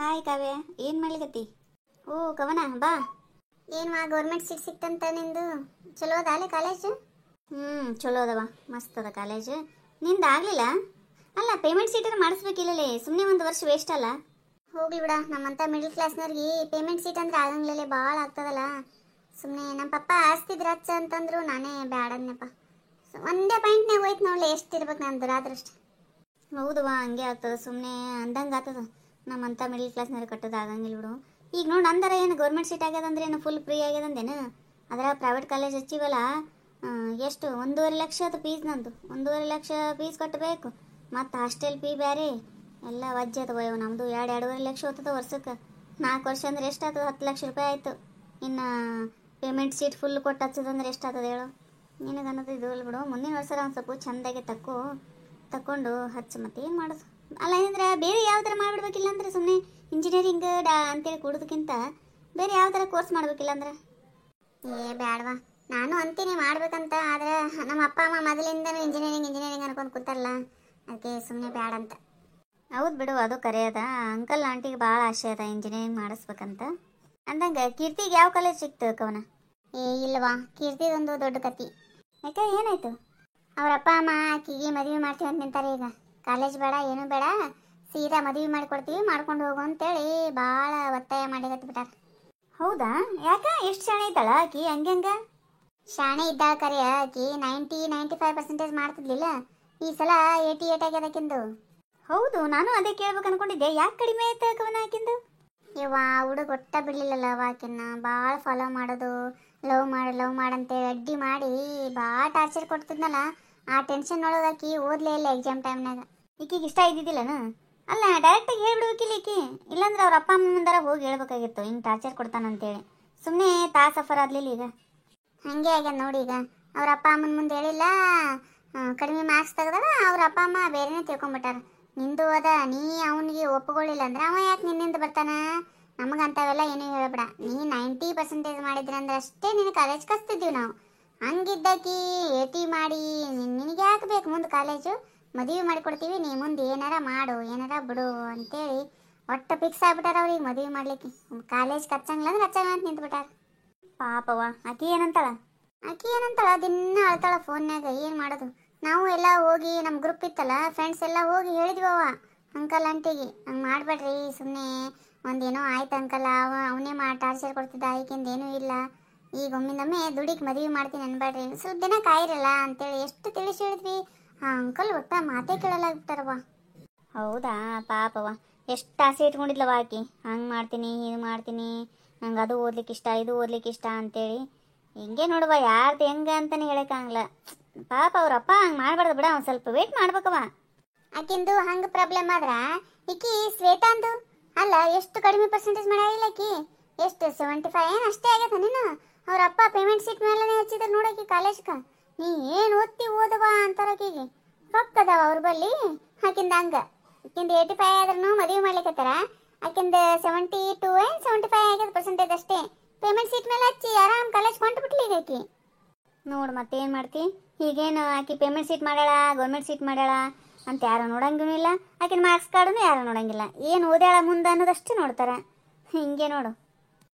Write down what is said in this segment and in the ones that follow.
Hi ಕಾವ್ಯ, ಏನು ಮಾಡ್ಲಿಕತ್ತಿ? ಓ ಕವನ ಬಾ. ಏನು ಗೌರ್ಮೆಂಟ್ ಸೀಟ್ ಸಿಕ್ತಂತ ನಿಂದು? ಚಲೋ ಅದ ಅಲ್ಲೇ ಕಾಲೇಜು? ಚಲೋ ಅದವ, ಮಸ್ತ್ ಅದ ಕಾಲೇಜ್. ನಿಂದು ಆಗಲಿಲ್ಲ ಅಲ್ಲ? ಪೇಮೆಂಟ್ ಸೀಟರ್ ಮಾಡಿಸ್ಬೇಕಿಲ್ಲಲೇ, ಸುಮ್ಮನೆ ಒಂದು ವರ್ಷ ವೇಸ್ಟ್ ಅಲ್ಲ? ಹೋಗ್ಲಿ ಬಿಡ, ನಮ್ಮಂತ ಮಿಡಲ್ ಕ್ಲಾಸ್ನವ್ರಿಗೆ ಪೇಮೆಂಟ್ ಸೀಟ್ ಅಂದ್ರೆ ಆಗಂಗಿಲ್ಲ, ಭಾಳ ಆಗ್ತದಲ್ಲ. ಸುಮ್ಮನೆ ನಮ್ಮ ಪಪ್ಪ ಆಸ್ತಿದ್ರ ಹಚ್ಚ ಅಂತಂದ್ರು, ನಾನೇ ಬ್ಯಾಡನ್ನಪ್ಪ. ಒಂದೇ ಪಾಯಿಂಟ್ನಾಗ ಹೋಯ್ತು ನೋಡ್ಲಿ, ಎಷ್ಟು ಇರ್ಬೇಕು ನಾನು ದುರಾದೃಷ್ಟ. ಹೌದವ, ಹಂಗೆ ಆಗ್ತದೆ. ಸುಮ್ಮನೆ ಅಂದಂಗೆ ಆಗ್ತದ. ನಮ್ಮಂಥ ಮಿಡಲ್ ಕ್ಲಾಸ್ನವ್ರು ಕಟ್ಟೋದು ಆಗಂಗಿಲ್ಲ ಬಿಡು. ಈಗ ನೋಡಿ ಅಂದರ ಏನು ಗೌರ್ಮೆಂಟ್ ಸೀಟ್ ಆಗ್ಯದಂದ್ರೆ ಏನು ಫುಲ್ ಫ್ರೀ ಆಗ್ಯದಂದೇನು? ಅದರ ಪ್ರೈವೇಟ್ ಕಾಲೇಜ್ ಹಚ್ಚಿವಲ್ಲ, ಎಷ್ಟು 1.5 ಲಕ್ಷ ಅದು ಫೀಸ್. ನಂದು 1.5 ಲಕ್ಷ ಫೀಸ್ ಕಟ್ಟಬೇಕು, ಮತ್ತು ಹಾಸ್ಟೆಲ್ ಫೀ ಬೇರೆ ಎಲ್ಲ ವಜ್ಜೆ ಅದು. ನಮ್ಮದು 2-2.5 ಲಕ್ಷ ಹೋಗ್ತದೆ ವರ್ಷಕ್ಕೆ. 4 ವರ್ಷ ಅಂದ್ರೆ ಎಷ್ಟು ಆಗ್ತದೆ? 10 ಲಕ್ಷ ರೂಪಾಯಿ ಆಯಿತು. ಇನ್ನು ಪೇಮೆಂಟ್ ಸೀಟ್ ಫುಲ್ ಕೊಟ್ಟು ಹಚ್ಚೋದಂದ್ರೆ ಎಷ್ಟು ಆಗ್ತದೆ ಹೇಳು? ನಿನಗೆ ಅನ್ನೋದು ಇದು ಇಲ್ಲ ಬಿಡು. ಮುಂದಿನ ವರ್ಷ ಒಂದು ಸ್ವಲ್ಪ ಚೆಂದಾಗೆ ತಕ್ಕೊಂಡು ಹಚ್ಚು. ಮತ್ತೆ ಏನು ಮಾಡೋದು? ಅಲ್ಲ ಏನಂದ್ರೆ ಬೇರೆ ಯಾವ ಥರ ಮಾಡಿಬಿಡ್ಬೇಕಿಲ್ಲ ಅಂದ್ರೆ, ಸುಮ್ಮನೆ ಇಂಜಿನಿಯರಿಂಗ್ ಅಂತೇಳಿ ಕೊಡೋದಕ್ಕಿಂತ ಬೇರೆ ಯಾವ ಥರ ಕೋರ್ಸ್ ಮಾಡಬೇಕಿಲ್ಲ ಅಂದ್ರೆ? ಬ್ಯಾಡವಾ, ನಾನು ಅಂತೀನಿ ಮಾಡ್ಬೇಕಂತ. ಆದರೆ ನಮ್ಮ ಅಪ್ಪ ಅಮ್ಮ ಮೊದಲಿಂದನೂ ಇಂಜಿನಿಯರಿಂಗ್ ಅನ್ಕೊಂಡು ಕೂತಾರಲ್ಲ, ಅದಕ್ಕೆ ಸುಮ್ಮನೆ ಬ್ಯಾಡ ಅಂತ. ಹೌದು ಬಿಡು, ಅದು ಕರೆ ಅದ. ಅಂಕಲ್ ಆಂಟಿಗೆ ಭಾಳ ಆಸೆ ಅದ ಇಂಜಿನಿಯರಿಂಗ್ ಮಾಡಿಸ್ಬೇಕಂತ. ಅಂದಂಗೆ ಕೀರ್ತಿಗೆ ಯಾವ ಕಾಲೇಜ್ ಸಿಕ್ತು ಕವನ? ಇಲ್ಲವಾ, ಕೀರ್ತಿದೊಂದು ದೊಡ್ಡ ಕತಿ. ಯಾಕೆ, ಏನಾಯ್ತು? ಅವ್ರ ಅಪ್ಪ ಅಮ್ಮ ಆಕಿಗೆ ಮದುವೆ ಮಾಡ್ತೀವಿ ಅಂತ ನಿಂತಾರೆ. ಈಗ ಕಾಲೇಜ್ ಬೇಡ, ಏನೂ ಬೇಡ, ಸೀದಾ ಮದುವೆ ಮಾಡಿಕೊಡ್ತೀವಿ, ಮಾಡ್ಕೊಂಡು ಹೋಗು ಅಂತೇಳಿ ಭಾಳ ಒತ್ತಾಯ ಮಾಡಿ ಬಿಟ್ಟಾರ. ಹೌದಾ? ಯಾಕೆ, ಎಷ್ಟು ಶಾಣೆ ಇದ್ದಾಳ ಆಕಿ? ಹಂಗೆ ಶಾಣೆ ಇದ್ದಾಳ ಕರೆ. ಆಕಿ 90-95% ಮಾಡ್ತಿದ್ಲಿಲ್ಲ, ಈ ಸಲ 88 ಆಗ್ಯದಕ್ಕಿಂದು. ಹೌದು, ನಾನು ಅದೇ ಕೇಳ್ಬೇಕು ಅನ್ಕೊಂಡಿದ್ದೆ. ಯಾಕೆ ಕಡಿಮೆ ಆಯ್ತು ಕವನ ಆಕಿಂದು? ಇವ ಹುಡುಗ ಒಟ್ಟ ಬಿಡ್ಲಿಲ್ಲಲ್ಲ ಆಕಿನ್ನ. ಭಾಳ ಫಾಲೋ ಮಾಡೋದು, ಲವ್ ಮಾಡಂತೇಳಿ ಅಡ್ಡಿ ಮಾಡಿ ಭಾಳ ಟಾರ್ಚರ್ ಕೊಡ್ತಿದ್ನಲ್ಲ. ಆ ಟೆನ್ಷನ್ ಒಳಗೆ ಆಕಿ ಓದ್ಲೇ ಇಲ್ಲ ಎಕ್ಸಾಮ್ ಟೈಮ್ನಾಗ. ಈಕಿಗೆ ಇಷ್ಟ ಇದ್ದಿದ್ದಿಲ್ಲನ? ಅಲ್ಲ, ಡೈರೆಕ್ಟಾಗಿ ಹೇಳ್ಬಿಡ್ಬೇಕಿಲ್ಲ ಈಕಿ. ಇಲ್ಲಾಂದ್ರೆ ಅವ್ರ ಅಪ್ಪ ಅಮ್ಮ ಮುಂದಾರ ಹೋಗಿ ಹೇಳ್ಬೇಕಾಗಿತ್ತು, ಹಿಂಗೆ ಟಾರ್ಚರ್ ಕೊಡ್ತಾನಂತೇಳಿ. ಸುಮ್ಮನೆ ಸಫರ್ ಆಗ್ಲಿಲ್ಲ ಈಗ. ಹಾಗೆ ಆಗ್ಯದ ನೋಡಿ. ಈಗ ಅವ್ರ ಅಪ್ಪ ಅಮ್ಮನ ಮುಂದೆ ಹೇಳಿಲ್ಲ, ಕಡಿಮೆ ಮಾರ್ಕ್ಸ್ ತೆಗ್ದಾಗ ಅವ್ರ ಅಪ್ಪ ಅಮ್ಮ ಬೇರೆನೇ ತಿಳ್ಕೊಂಬಿಟ್ಟಾರ. ನಿಂದು ಅದ, ನೀ ಅವನಿಗೆ ಒಪ್ಕೊಳ್ಳಿಲ್ಲ ಅಂದ್ರೆ ಅವ ಯಾಕೆ ನಿನ್ನಿಂದ ಬರ್ತಾನ? ನಮಗಂತವೆಲ್ಲ ಏನೂ ಹೇಳ್ಬೇಡ. ನೀ 90% ಮಾಡಿದ್ರೆ ಅಂದ್ರೆ ಅಷ್ಟೇ ನಿನ್ನ ಕಾಲೇಜ್ ಕಸ್ತಿದ್ದೀವಿ ನಾವು. ಹಂಗಿದ್ದಾಕಿ 80 ಮಾಡಿ ನಿನಗೆ ಯಾಕೆ ಬೇಕು ಮುಂದೆ ಕಾಲೇಜು? ಮದುವೆ ಮಾಡಿಕೊಡ್ತೀವಿ, ನೀ ಮುಂದೆ ಏನಾರ ಮಾಡು, ಏನಾರ ಬಿಡು ಅಂತೇಳಿ ಒಟ್ಟು ಫಿಕ್ಸ್ ಆಗ್ಬಿಟ್ಟಾರ ಅವ್ರಿಗೆ ಮದುವೆ ಮಾಡ್ಲಿಕ್ಕೆ. ಕಾಲೇಜ್ ಕಚ್ಚಂಗಿಲ್ಲ ಅಂದ್ರೆ ಕಚ್ಚಂಗಿಲ್ಲ ಅಂತ ನಿಂತ್ಬಿಟ್ಟಾರ. ಪಾಪವ, ಆಕಿ ಏನಂತಾಳ? ದಿನ ಅಳ್ತಾಳ ಫೋನ್ಯಾಗ. ಏನು ಮಾಡೋದು? ನಾವು ಎಲ್ಲ ಹೋಗಿ ನಮ್ಮ ಗ್ರೂಪ್ ಇತ್ತಲ್ಲ, ಫ್ರೆಂಡ್ಸ್ ಎಲ್ಲ ಹೋಗಿ ಹೇಳಿದ್ವವ ಅಂಕಲ್ ಆಂಟಿಗೆ, ಹಂಗೆ ಮಾಡಬೇಡ್ರಿ, ಸುಮ್ಮನೆ ಒಂದೇನೋ ಆಯ್ತು ಅಂಕಲ್, ಅವನೇ ಟಾರ್ಚರ್ ಕೊಡ್ತಿದ್ದ, ಆಯ್ಕೆಂದು ಏನೂ ಇಲ್ಲ, ಈಗ ಒಮ್ಮಿಂದೊಮ್ಮೆ ದುಡಿಗೆ ಮದುವೆ ಮಾಡ್ತೀನಿ ಅನ್ಬೇಡ್ರಿ, ಸ್ವಲ್ಪ ದಿನ ಕಾಯಿರಲ್ಲ ಅಂತೇಳಿ ಎಷ್ಟು ತಿಳಿಸಿ ಹೇಳಿದ್ವಿ. ಆ ಅಂಕಲ್ ಒಟ್ಟ ಮಾತೇ ಕೇಳಲಾಗ್ಬಿಟ್ಟಾರವ. ಹೌದಾ? ಪಾಪವ, ಎಷ್ಟು ಆಸೆ ಇಟ್ಕೊಂಡಿದ್ಲವ ಆಕಿ. ಹಂಗೆ ಮಾಡ್ತೀನಿ, ಹೀಗೆ ಮಾಡ್ತೀನಿ, ನಂಗೆ ಅದು ಓದ್ಲಿಕ್ಕೆ ಇಷ್ಟ, ಇದು ಓದ್ಲಿಕ್ಕೆ ಇಷ್ಟ ಅಂತೇಳಿ. ಹಿಂಗೆ ನೋಡುವ, ಯಾರ್ದು ಹೆಂಗೆ ಅಂತಲೇ ಹೇಳೋಕ್ಕಾಗಲ್ಲ. ಪಾಪ ಅವ್ರಪ್ಪ ಹಂಗೆ ಮಾಡಬಾರ್ದು ಬಿಡ, ಒಂದು ಸ್ವಲ್ಪ ವೇಟ್ ಮಾಡ್ಬೇಕವ. ಆಕಿಂದು ಹಂಗೆ ಪ್ರಾಬ್ಲಮ್ ಆದ್ರೆ ಈಕಿ ಶ್ವೇತಾಂದು ಅಲ್ಲ, ಎಷ್ಟು ಕಡಿಮೆ ಪರ್ಸೆಂಟೇಜ್ ಮಾಡಿಲ್ಲ ಆಕಿ. ಎಷ್ಟು 75 ಏನು ಅಷ್ಟೇ ಆಗ್ಯದ ನೀನು? ಅವ್ರ ಅಪ್ಪ ಪೇಮೆಂಟ್ ಸೀಟ್ ಮೇಲೆ ಹಚ್ಚಿದ್ರೆ ನೋಡೋಕೆ ಕಾಲೇಜ್ಗೆ. ನೀ ಏನು ಓದವ ಅಂತಾರಕೀಗೆ ರೊಕ್ಕ ಅದಾವ ಅವ್ರ ಬಲ್ಲಿ. ಆಕಿಂದ ಹಂಗೆ, ಆಕಿಂದ 85 ಆದ್ರೂ ಮದುವೆ ಮಾಡ್ಲಿಕ್ಕತ್ತಾರ. ಆಕಿಂದ 72-75 ಆಗ್ಯದ ಪರ್ಸೆಂಟೇಜ್ ಅಷ್ಟೇ. ಪೇಮೆಂಟ್ ಸೀಟ್ ಮೇಲೆ ಹಚ್ಚಿ ಆರಾಮ್ ಕಾಲೇಜ್ ಕೊಂಟು ಬಿಟ್ಲಿ ಈಗ ಆಕಿ. ನೋಡು ಮತ್ತೇನು ಮಾಡ್ತಿ? ಈಗೇನು ಆಕಿ ಪೇಮೆಂಟ್ ಸೀಟ್ ಮಾಡ್ಯಾಳ, ಗೌರ್ಮೆಂಟ್ ಸೀಟ್ ಮಾಡ್ಯಾಳ ಅಂತ ಯಾರು ನೋಡಂಗೂ ಇಲ್ಲ. ಆಕಿನ ಮಾರ್ಕ್ಸ್ ಕಾರ್ಡನ್ನು ಯಾರು ನೋಡಂಗಿಲ್ಲ. ಏನು ಓದ್ಯಾಳ ಮುಂದೆ ಅನ್ನೋದಷ್ಟೇ ನೋಡ್ತಾರೆ. ಹಿಂಗೆ ನೋಡು.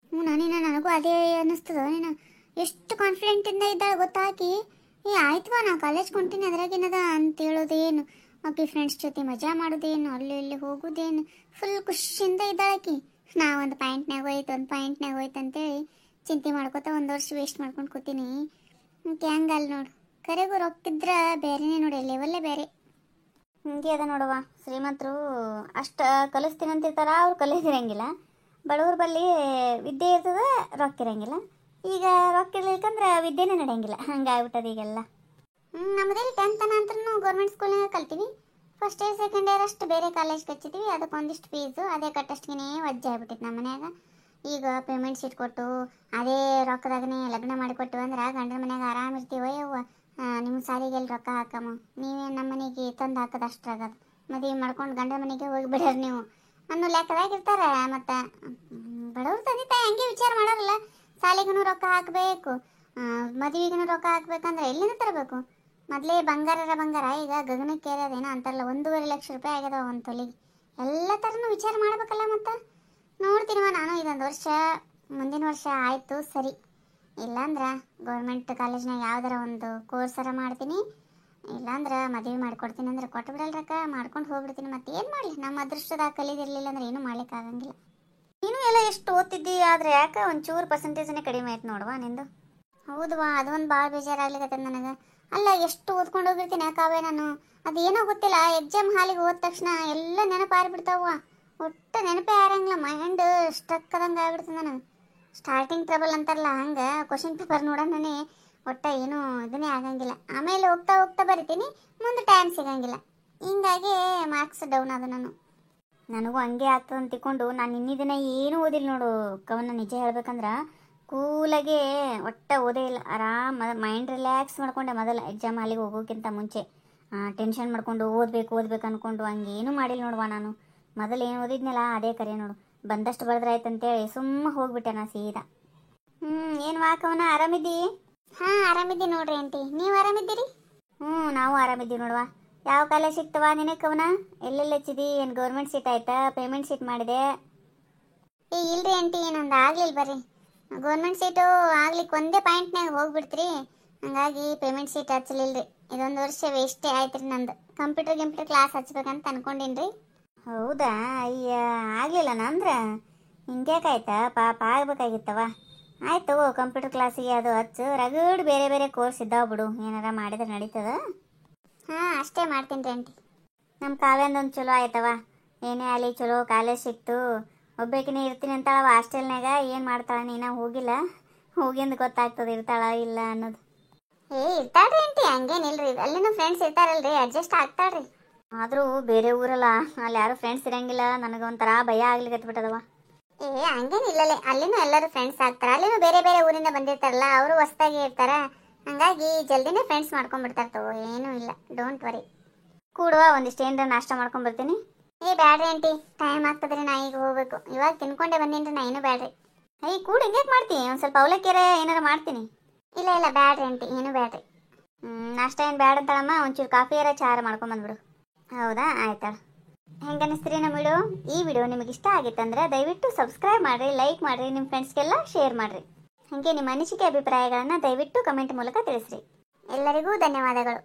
ನನಗೂ ಅದೇ ಅನ್ನಿಸ್ತದ. ನೀನು ಎಷ್ಟು ಕಾನ್ಫಿಡೆಂಟಿಂದ ಇದ್ದಾಳೆ ಗೊತ್ತಾಕಿ. ಆಯ್ತವಾ, ನಾ ಕಾಲೇಜ್ ಕೊಂತೀನಿ ಅದ್ರಾಗೇನದ ಅಂತ ಹೇಳೋದೇನು, ಆಕಿ ಫ್ರೆಂಡ್ಸ್ ಜೊತೆ ಮಜಾ ಮಾಡೋದೇನು, ಅಲ್ಲಿ ಇಲ್ಲಿ ಹೋಗೋದೇನು, ಫುಲ್ ಖುಷಿಯಿಂದ ಇದ್ದಾಳಾಕಿ. ಒಂದು ಪಾಯಿಂಟ್ನಾಗ ಹೋಯ್ತು ಅಂತೇಳಿ ಚಿಂತೆ ಮಾಡ್ಕೊತ ಒಂದು ವರ್ಷ ವೇಸ್ಟ್ ಮಾಡ್ಕೊಂಡು ಕೂತೀನಿ. ಹಂಗಲ್ಲ ನೋಡು, ಕರೆಗೂ ರೊಕ್ಕಿದ್ರ ಬೇರೆನೇ ನೋಡಿ, ಲೆವೆಲ್ಲೇ ಬೇರೆ. ಹಿಂಗೆ ಅದ ನೋಡುವ, ಶ್ರೀಮಂತರು ಅಷ್ಟು ಕಲಿಸ್ತೀನಿ ಅಂತಿರ್ತಾರ, ಅವ್ರು ಕಲಿಸಿರಂಗಿಲ್ಲ. ಬಡವ್ರ ಬಲ್ಲಿ ವಿದ್ಯೆ ಇರ್ತದೆ, ರೊಕ್ಕ ಇರಂಗಿಲ್ಲ. ಈಗ ರೊಕ್ಕ ಇರ್ಲಿಕ್ಕಂದ್ರೆ ವಿದ್ಯೆನೇ ನಡೆಯಂಗಿಲ್ಲ, ಹಂಗಾಗ್ಬಿಟ್ಟದ ಈಗೆಲ್ಲ. ನಮ್ಮದಲ್ಲಿ 10th ನಂತರೂ ಗೌರ್ಮೆಂಟ್ ಸ್ಕೂಲ್ನಾಗ ಕಲ್ತೀವಿ. ಫಸ್ಟ್ ಇಯರ್ ಸೆಕೆಂಡ್ ಇಯರ್ ಅಷ್ಟು ಬೇರೆ ಕಾಲೇಜ್ಗೆ ಹಚ್ಚಿದ್ದೀವಿ. ಅದಕ್ಕೆ ಒಂದಿಷ್ಟು ಫೀಸು ಅದೇ ಕಟ್ಟಷ್ಟಿಗೆ ವಜ್ಜೆ ಆಗ್ಬಿಟ್ಟಿತ್ತು ನಮ್ಮ ಮನ್ಯಾಗ. ಈಗ ಪೇಮೆಂಟ್ ಸೀಟ್ ಕೊಟ್ಟು ಅದೇ ರೊಕ್ಕದಾಗನೇ ಲಗ್ನ ಮಾಡಿಕೊಟ್ಟು ಅಂದ್ರೆ ಗಂಡನ ಮನ್ಯಾಗ ಆರಾಮಿರ್ತೀವಿ. ಯವ್ವ, ನಿಮ್ಮ ಸಾಲಿಗೆಲ್ಲಿ ರೊಕ್ಕ ಹಾಕಮ್ಮ, ನೀವೇನು ನಮ್ಮ ಮನೆಗೆ ತಂದು ಹಾಕೋದು ಅಷ್ಟಾಗದು, ಮದುವೆ ಮಾಡ್ಕೊಂಡು ಗಂಡನ ಮನೆಗೆ ಹೋಗಿ ಬಿಡೋರು ನೀವು ಅನ್ನೋ ಲೆಕ್ಕದಾಗಿರ್ತಾರೆ. ಮತ್ತು ಬಡವ್ರ ತಂದೆ ತಾಯಿ ಹಂಗೆ ವಿಚಾರ ಮಾಡೋರಲ್ಲ, ಸಾಲಿಗೂ ರೊಕ್ಕ ಹಾಕಬೇಕು, ಮದುವೆಗೂ ರೊಕ್ಕ ಹಾಕ್ಬೇಕಂದ್ರೆ ಎಲ್ಲಿಂದ ತರಬೇಕು? ಮೊದಲೇ ಬಂಗಾರ, ಈಗ ಗಗನಕ್ಕೆ ಏರೋದೇನೋ ಅಂತಾರಲ್ಲ, 1.5 ಲಕ್ಷ ರೂಪಾಯಿ ಆಗ್ಯದ ಒಂದು ತೊಲಿಗೆ. ಎಲ್ಲ ಥರನೂ ವಿಚಾರ ಮಾಡ್ಬೇಕಲ್ಲ. ಮತ್ತು ನೋಡ್ತೀನಿವ ನಾನು ಇದೊಂದು ವರ್ಷ, ಮುಂದಿನ ವರ್ಷ ಆಯಿತು ಸರಿ. ಇಲ್ಲಾಂದ್ರೆ ಗೌರ್ಮೆಂಟ್ ಕಾಲೇಜ್ನಾಗ ಯಾವ್ದಾರ ಒಂದು ಕೋರ್ಸರ ಮಾಡ್ತೀನಿ, ಇಲ್ಲಾಂದ್ರೆ ಮದುವೆ ಮಾಡಿಕೊಡ್ತೀನಿ ಅಂದ್ರೆ ಕೊಟ್ಟು ಬಿಡಲ್ರಕ್ಕ, ಮಾಡ್ಕೊಂಡು ಹೋಗ್ಬಿಡ್ತೀನಿ. ಮತ್ತೆ ಏನು ಮಾಡಲಿ, ನಮ್ಮ ಅದೃಷ್ಟದಾಗ ಕಲಿದಿರಲಿಲ್ಲ ಅಂದ್ರೆ ಏನೂ ಮಾಡ್ಲಿಕ್ಕೆ ಆಗಂಗಿಲ್ಲ. ನೀನು ಎಲ್ಲ ಎಷ್ಟು ಓದ್ತಿದ್ದಿ, ಆದರೆ ಯಾಕೆ ಒಂಚೂರು ಪರ್ಸೆಂಟೇಜನೇ ಕಡಿಮೆ ಆಯ್ತು ನೋಡುವ ನಿಂದು. ಹೌದವಾ, ಅದೊಂದು ಭಾಳ ಬೇಜಾರಾಗ್ಲಿಕತ್ತದ ನನಗೆ. ಅಲ್ಲ, ಎಷ್ಟು ಓದ್ಕೊಂಡು ಹೋಗಿರ್ತೀನಿ ಯಾಕಾವೆ ನಾನು, ಅದೇನೋ ಗೊತ್ತಿಲ್ಲ, ಎಕ್ಸಾಮ್ ಹಾಲಿಗೆ ಹೋದ ತಕ್ಷಣ ಎಲ್ಲ ನೆನಪಾರಿಬಿಡ್ತಾವ, ಒಟ್ಟು ನೆನಪೇ ಆರಂಗಿಲ್ಲ, ಮೈಂಡ್ ಸ್ಟ್ರಕ್ ಆದಂಗೆ ಆಗ್ಬಿಡ್ತದೆ ನನಗೆ. ಸ್ಟಾರ್ಟಿಂಗ್ ಟ್ರಬಲ್ ಅಂತಾರಲ್ಲ ಹಂಗೆ ಕ್ವಶನ್ ಪೇಪರ್ ನೋಡೋಣನೇ ಒಟ್ಟ ಏನೂ ಇದನ್ನೇ ಆಗಂಗಿಲ್ಲ. ಆಮೇಲೆ ಹೋಗ್ತಾ ಹೋಗ್ತಾ ಬರಿತೀನಿ, ಮುಂದೆ ಟೈಮ್ ಸಿಗಂಗಿಲ್ಲ, ಹಿಂಗಾಗಿ ಮಾರ್ಕ್ಸ್ ಡೌನ್ ಆದ ನಾನು. ನನಗೂ ಹಂಗೆ ಆಗ್ತದೆ ಅಂತ ತಿಳ್ಕೊಂಡು ನಾನು ಇನ್ನಿದಿನ ಏನೂ ಓದಿಲ್ಲ ನೋಡು ಕವನ. ನಿಜ ಹೇಳ್ಬೇಕಂದ್ರೆ ಕೂಲಾಗೆ ಒಟ್ಟ ಓದೇ ಇಲ್ಲ, ಆರಾಮ್ ಮೈಂಡ್ ರಿಲ್ಯಾಕ್ಸ್ ಮಾಡ್ಕೊಂಡೆ ಮೊದಲು ಎಕ್ಸಾಮ್ ಹಾಲಿಗೆ ಹೋಗೋಕ್ಕಿಂತ ಮುಂಚೆ. ಟೆನ್ಷನ್ ಮಾಡ್ಕೊಂಡು ಓದ್ಬೇಕು ಅಂದ್ಕೊಂಡು ಹಂಗೇನು ಮಾಡಿಲ್ಲ ನೋಡುವ ನಾನು. ಮೊದಲು ಏನು ಓದಿದ್ನಲ್ಲ ಅದೇ ಕರೆ ನೋಡು, ಬಂದಷ್ಟು ಬರೆದ್ರೆ ಆಯ್ತು ಅಂತೇಳಿ ಸುಮ್ಮ ಹೋಗ್ಬಿಟ್ಟೆ ನಾ ಸೀದಾ. ಏನು ವಾಕವನ, ಆರಾಮಿದ್ದಿ? ಹಾಂ, ಆರಾಮಿದ್ದೀನಿ ನೋಡ್ರಿ ಆಂಟಿ, ನೀವು ಆರಾಮಿದ್ದೀರಿ? ನಾವು ಆರಾಮಿದ್ದೀವಿ ನೋಡುವ. ಯಾವ ಕಾಲೇಜ್ ಸಿಕ್ತವ ನಿನಗೆ ಕವನ? ಎಲ್ಲೆಲ್ಲಿ ಹಚ್ಚಿದಿ? ಏನು ಗೌರ್ಮೆಂಟ್ ಸೀಟ್ ಆಯ್ತಾ, ಪೇಮೆಂಟ್ ಸೀಟ್ ಮಾಡಿದೆ? ಇಲ್ರಿ ಆಂಟಿ, ನಂದು ಆಗ್ಲಿಲ್ಲ ಬರ್ರಿ. ಗೌರ್ಮೆಂಟ್ ಸೀಟು ಆಗ್ಲಿಕ್ಕೆ ಒಂದೇ ಪಾಯಿಂಟ್ನಾಗ ಹೋಗ್ಬಿಡ್ತ್ರಿ, ಹಂಗಾಗಿ ಪೇಮೆಂಟ್ ಸೀಟ್ ಹಚ್ಚಲಿಲ್ರಿ. ಇದೊಂದು ವರ್ಷ ವೇಸ್ಟೇ ಆಯ್ತು ರೀ ನಂದು. ಕಂಪ್ಯೂಟರ್ ಕ್ಲಾಸ್ ಹಚ್ಬೇಕಂತ ಅನ್ಕೊಂಡಿನ್ರಿ. ಹೌದಾ? ಅಯ್ಯ, ಆಗಲಿಲ್ಲ ನಂದ್ರೆ ಹಿಂಗ್ಯಾಕಾಯ್ತಾ, ಪಾಪ ಆಗ್ಬೇಕಾಗಿತ್ತವ. ಆಯ್ತು, ಕಂಪ್ಯೂಟರ್ ಕ್ಲಾಸಿಗೆ ಅದು ಹಚ್ಚು, ರಗಡ್ ಬೇರೆ ಬೇರೆ ಕೋರ್ಸ್ ಇದ್ದಾವೆ ಬಿಡು, ಏನಾರ ಮಾಡಿದ್ರೆ ನಡೀತದ. ಹಾಂ, ಅಷ್ಟೇ ಮಾಡ್ತೀನಿ ರೀ ಆಂಟಿ. ನಮ್ಮ ಕಾವ್ಯಂದೊಂದು ಚಲೋ ಆಯ್ತವ, ಏನೇ ಆಗಲಿ ಚಲೋ ಕಾಲೇಜ್ ಸಿಕ್ತು. ಒಬ್ಬೇಕಿನೇ ಇರ್ತೀನಿ ಅಂತಾಳವ ಹಾಸ್ಟೆಲ್ನಾಗ, ಏನು ಮಾಡ್ತಾಳ ನೀನು ಹೋಗಿಲ್ಲ, ಹೋಗಿಂದು ಗೊತ್ತಾಗ್ತದೆ ಇರ್ತಾಳ ಇಲ್ಲ ಅನ್ನೋದು. ಇರ್ತಾಳ್ರಿ ಆಂಟಿ, ಹಂಗೇನಿಲ್ರಿ, ಅಲ್ಲಿನೂ ಫ್ರೆಂಡ್ಸ್ ಇರ್ತಾರಲ್ರಿ, ಅಡ್ಜಸ್ಟ್ ಆಗ್ತಾಳ್ರಿ. ಆದರೂ ಬೇರೆ ಊರಲ್ಲ, ಅಲ್ಲಿ ಯಾರು ಫ್ರೆಂಡ್ಸ್ ಇರಂಗಿಲ್ಲ, ನನಗೊಂಥರ ಭಯ ಆಗ್ಲಿಕತ್ಬಿಟ್ಟದವ. ಹಂಗೇನಿಲ್ಲಲೇ, ಅಲ್ಲಿನೂ ಎಲ್ಲರೂ ಫ್ರೆಂಡ್ಸ್ ಆಗ್ತಾರೆ, ಅಲ್ಲಿನೂ ಬೇರೆ ಬೇರೆ ಊರಿಂದ ಬಂದಿರ್ತಾರಲ್ಲ, ಅವರು ಹೊಸ್ದಾಗಿ ಇರ್ತಾರ, ಹಂಗಾಗಿ ಜಲ್ದಿನೇ ಫ್ರೆಂಡ್ಸ್ ಮಾಡ್ಕೊಂಡ್ಬಿಡ್ತಾರ ತಗೋ, ಏನೂ ಇಲ್ಲ, ಡೋಂಟ್ ವರಿ. ಕೂಡುವ, ಒಂದಿಷ್ಟು ಏನಾರ ನಾಷ್ಟ ಮಾಡ್ಕೊಂಡ್ಬರ್ತೀನಿ. ಬ್ಯಾಡ್ರಿ ಆಂಟಿ, ಟೈಮ್ ಆಗ್ತದ್ರಿ, ನಾ ಈಗ ಹೋಗ್ಬೇಕು, ಇವಾಗ ತಿನ್ಕೊಂಡೆ ಬಂದೀನಿ, ನಾ ಏನೂ ಬ್ಯಾಡ್ರಿ. ಕೂಡ ಹಿಂಗ್ಯಾಕೆ ಮಾಡ್ತೀನಿ, ಒಂದು ಸ್ವಲ್ಪ ಅವಲಕ್ಕಿರ ಏನಾರ ಮಾಡ್ತೀನಿ. ಇಲ್ಲ ಬ್ಯಾಡ್ರಿ ಆಂಟಿ, ಏನೂ ಬ್ಯಾಡ್ರಿ. ನಾಷ್ಟ ಏನು ಬ್ಯಾಡ ಅಂತಳಮ್ಮ, ಒಂಚೂರು ಕಾಫಿಯಾರ ಚಾರ ಮಾಡ್ಕೊಂಬಂದ್ಬಿಡು. ಹೌದಾ, ಆಯ್ತಾಳ. ಹೆಂಗೆ ಅನ್ನಿಸ್ತೀರಿ ನಮ್ಮ ವಿಡಿಯೋ? ಈ ವಿಡಿಯೋ ನಿಮಗೆ ಇಷ್ಟ ಆಗಿತ್ತಂದ್ರೆ ದಯವಿಟ್ಟು ಸಬ್ಸ್ಕ್ರೈಬ್ ಮಾಡಿರಿ, ಲೈಕ್ ಮಾಡಿರಿ, ನಿಮ್ಮ ಫ್ರೆಂಡ್ಸ್ಗೆಲ್ಲ ಶೇರ್ ಮಾಡಿರಿ. ಹಾಗೆ ನಿಮ್ಮ ಅನಿಸಿಕೆ ಅಭಿಪ್ರಾಯಗಳನ್ನು ದಯವಿಟ್ಟು ಕಮೆಂಟ್ ಮೂಲಕ ತಿಳಿಸ್ರಿ. ಎಲ್ಲರಿಗೂ ಧನ್ಯವಾದಗಳು.